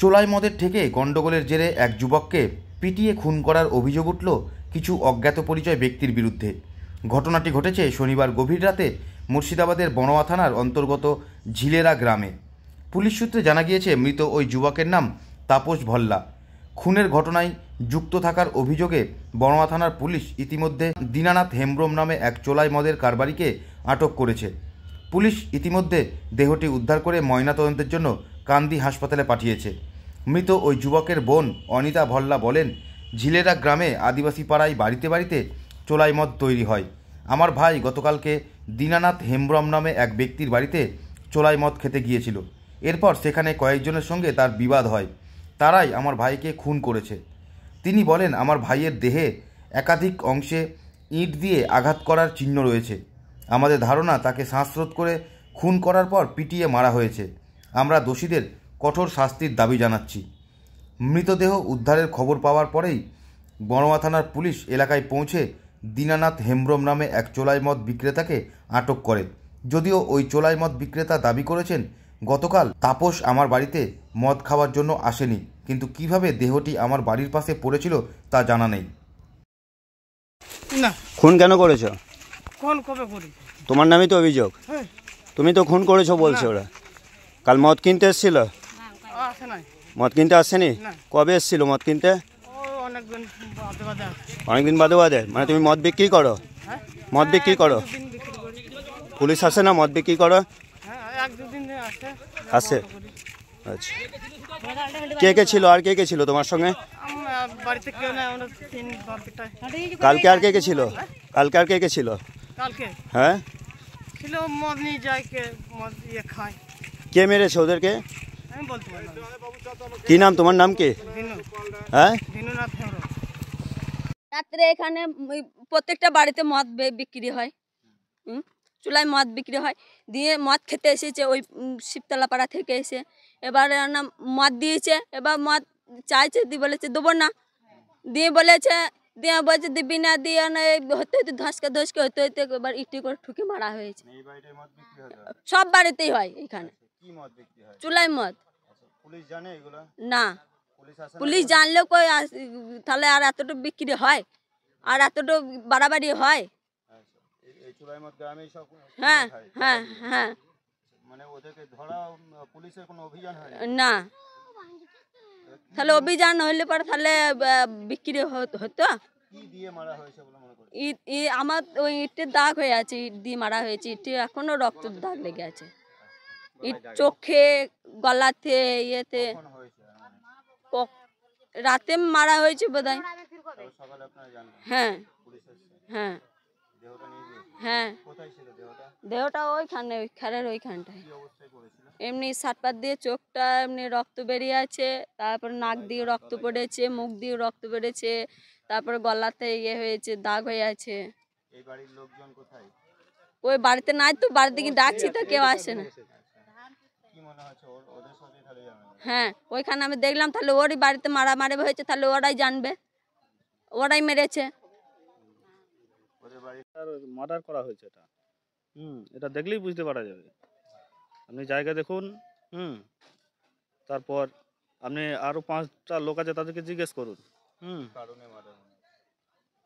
চোলাই মদের ঠেকে গণ্ডগোলের জেরে এক যুবককে পিটিয়ে খুন করার অভিযোগ উঠল কিছু অজ্ঞাত পরিচয় ব্যক্তির বিরুদ্ধে। ঘটনাটি ঘটেছে শনিবার গভীর রাতে মুর্শিদাবাদের বনওয়া থানার অন্তর্গত ঝিলেরা গ্রামে। পুলিশ সূত্রে জানা গিয়েছে, মৃত ওই যুবকের নাম তাপস ভল্লা। খুনের ঘটনায় যুক্ত থাকার অভিযোগে বনওয়া থানার পুলিশ ইতিমধ্যে দীনানাথ হেমব্রম নামে এক চোলাই মদের কারবারিকে আটক করেছে। পুলিশ ইতিমধ্যে দেহটি উদ্ধার করে ময়নাতদন্তের জন্য কান্দি হাসপাতালে পাঠিয়েছে। মৃত ওই যুবকের বোন অনিতা ভল্লা বলেন, ঝিলেরা গ্রামে আদিবাসী পাড়ায় বাড়িতে বাড়িতে চোলাই মদ তৈরি হয়। আমার ভাই গতকালকে দীনানাথ হেমব্রম নামে এক ব্যক্তির বাড়িতে চোলাই মদ খেতে গিয়েছিল। এরপর সেখানে কয়েকজনের সঙ্গে তার বিবাদ হয়। তারাই আমার ভাইকে খুন করেছে। তিনি বলেন, আমার ভাইয়ের দেহে একাধিক অংশে ইট দিয়ে আঘাত করার চিহ্ন রয়েছে। আমাদের ধারণা তাকে শ্বাসরোধ করে খুন করার পর পিটিয়ে মারা হয়েছে। আমরা দোষীদের কঠোর শাস্তির দাবি জানাচ্ছি। মৃতদেহ উদ্ধারের খবর পাওয়ার পরেই বনওয়া থানার পুলিশ এলাকায় পৌঁছে দীনানাথ হেমব্রম নামে এক চোলাই মদ বিক্রেতাকে আটক করে। যদিও ওই চোলাই মদ বিক্রেতা দাবি করেছেন, গতকাল তাপস আমার বাড়িতে মদ খাওয়ার জন্য আসেনি, কিন্তু কিভাবে দেহটি আমার বাড়ির পাশে পড়েছিল তা জানা নেই। না, খুন কেন করেছো? কোন কবে করি? তোমার নামই তো অভিযোগ। হ্যাঁ, তুমি তো খুন করেছো বলছো ওরা। কাল মদ কিনতে এসেছিল? আসে নাই। মদ কিনতে আসেনি? না। কবে এসেছিল মদ কিনতে? অনেকদিন বাদে বাদে আসে। অনেকদিন বাদে বাদে? মানে তুমি মদ বিক্রি করো? হ্যাঁ, মদ বিক্রি করো? দুদিন বিক্রি করি। পুলিশ আসে না মদ বিক্রি করো? হ্যাঁ, এক দুদিন আসে। আসে? আচ্ছা, কে কে ছিল আর কে কে ছিল তোমার সঙ্গে? আমরা বাড়িতে কেউ নাই, আমরা তিন বাপিটাই। কালকে আর কে কে ছিল? কালকে আর কে কে ছিল? কালকে হ্যাঁ, ছিল মদ নিয়ে যায়, কে মদ ইয়ে খায়। কে মেরেছে ওদেরকে? আমি বলতে পারি না। কি নাম, তোমার নাম কি? দিনু, হ্যাঁ, দিনুনাথ হেমব্রম। রাত্রে এখানে প্রত্যেকটা বাড়িতে মদ বিক্রি হয়। চুলায় মদ বিক্রি হয়, দিয়ে মদ খেতে এসেছে ওই শিবতলা পাড়া থেকে এসে। এবার না মদ দিয়েছে, এবার মদ চাইছে, দিয়ে বলেছে দেবো না, দিয়ে বলেছে দিবি না, দিয়ে না হতে হতে ধসকে হতে হতে এবার ইটি করে ঠুকে মারা হয়েছে। সব বাড়িতেই হয় এখানে চুলাই মদ। না, পুলিশ জানলেও কই তাহলে আর এতটুকু বিক্রি হয়, আর এতটুকু বাড়াবাড়ি হয়? হ্যাঁ হ্যাঁ হ্যাঁ, না তাহলে অভিযান হইলে পরে তাহলে বিক্রি হতো। আমার ওই ইটের দাগ হয়ে আছে, ইট দিয়ে মারা হয়েছে, ইটে এখনো রক্তের দাগ লেগে আছে। ইট চোখে, গলাতে, ইয়েতে। রাতে মারা হয়েছে বোধহয়। হ্যাঁ হ্যাঁ হ্যাঁ, দেহটা ওইখানে, ওই খেরের ওইখানটায় এমনি সাতপাত দিয়ে চোখটা এমনি রক্ত বেরিয়ে আছে, তারপর নাক দিয়ে রক্ত পড়েছে, মুখ দিয়ে রক্ত বেড়েছে, তারপর গলাতে ইয়ে হয়েছে, দাগ হয়ে আছে। ওই বাড়িতে নাই তো, বাড়িতে কি ডাকছি তো কেউ আসে না। হ্যাঁ, ওইখানে আমি দেখলাম, তাহলে ওরই বাড়িতে মারামারি হয়েছে, তাহলে ওরাই জানবে, ওরাই মেরেছে। মার্ডার করা হয়েছে এটা। এটা দেখলেই বুঝতে পারা যাবে। আপনি জায়গা দেখুন। তারপর আপনি আরো 5টা লোক আছে, তাদেরকে জিজ্ঞেস করুন।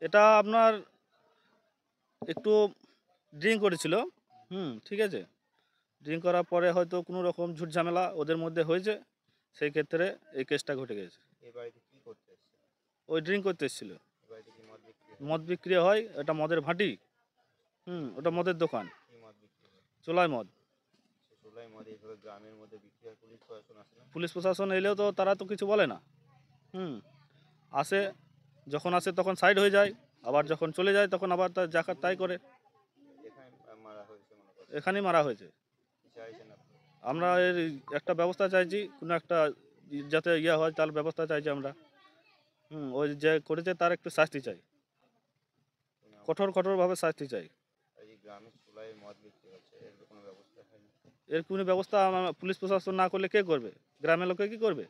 এটা আপনার একটু ড্রিঙ্ক করেছিল। ঠিক আছে, ড্রিঙ্ক করার পরে হয়তো কোনো রকম ঝুট ঝামেলা ওদের মধ্যে হয়েছে, সেই ক্ষেত্রে এই কেসটা ঘটে গেছে। ওই ড্রিঙ্ক করতে এসেছিল। মদ বিক্রি হয়, এটা মদের ভাঁটি। ওটা মদের দোকান, চোলাই মদ। পুলিশ প্রশাসন এলেও তো তারা তো কিছু বলে না। আসে, যখন আসে তখন সাইড হয়ে যায়, আবার যখন চলে যায় তখন আবার তার জাকাত তাই করে। এখানেই মারা হয়েছে। আমরা এর একটা ব্যবস্থা চাইছি, কোনো একটা যাতে হয় তার ব্যবস্থা চাইছি আমরা। ওই যে করেছে তার একটু শাস্তি চাই, কঠোরভাবে শাস্তি চাই। এর কোনো ব্যবস্থা পুলিশ প্রশাসন না করলে কে করবে? গ্রামের লোকে কি করবে?